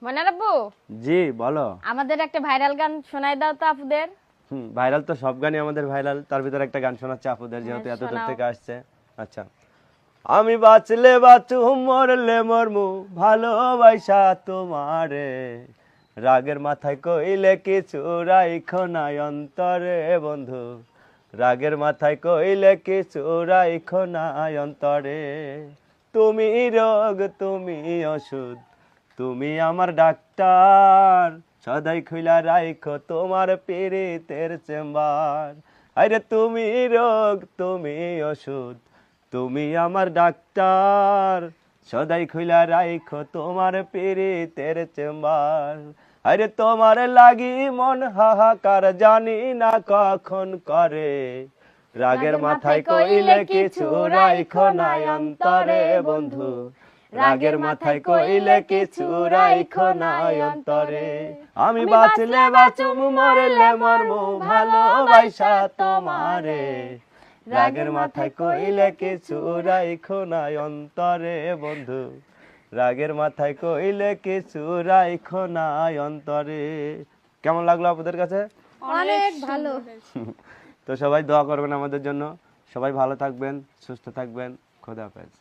মনার আব্বু, জি বলো। আমাদের একটা ভাইরাল গান শোনাই দাও তো আপুদের। ভাইরাল তো সব গানই আমাদের ভাইরাল, তার ভিতরে একটা গান শোনাচ্ছে আপুদের, হ্যাঁ, যেহেতু এত দূর শোনাও। থেকে আসছে। আচ্ছা, আমি বাঁচলে বাঁচু মরলে মরমু ভালোবাসা তোমারে, রাগের মাথায় কইলে কিছু রাইখো নাই অন্তরে বন্ধু, রাগের মাথায় কইলে কিছু রাইখো নাই অন্তরে, তুমি রোগ তুমি ওষুধ তুমি আমার ডাক্তার, সদাই খুইলা রাইখো তোমার পীড়িতের চেম্বার, আরে তুমি রোগ তুমি ওষুধ তুমি আমার ডাক্তার, সদাই খুইলা রাইখো তোমার পীড়িতের চেম্বার, আরে তোমার লাগি মন হাহাকার জানি না কখন করে, রাগের মাথায় কইলে কিছু রাইখো নাই অন্তরে বন্ধু, রাগের মাথায় কইলে কিছু রাইখো নাই অন্তরে, আমি বাঁচলে বাঁচুম মরলে মরমু ভালোবাসা তোমারে, রাগের মাথায় কইলে কিছু রাইখো নাই অন্তরে বন্ধু, রাগের মাথায় কইলে কিছু রাইখো নাই অন্তরে। কেমন লাগলো আপনাদের কাছে? অনেক ভালো। তো সবাই দোয়া করবেন আমাদের জন্য, সবাই ভালো থাকবেন, সুস্থ থাকবেন, খোদা হাফেজ।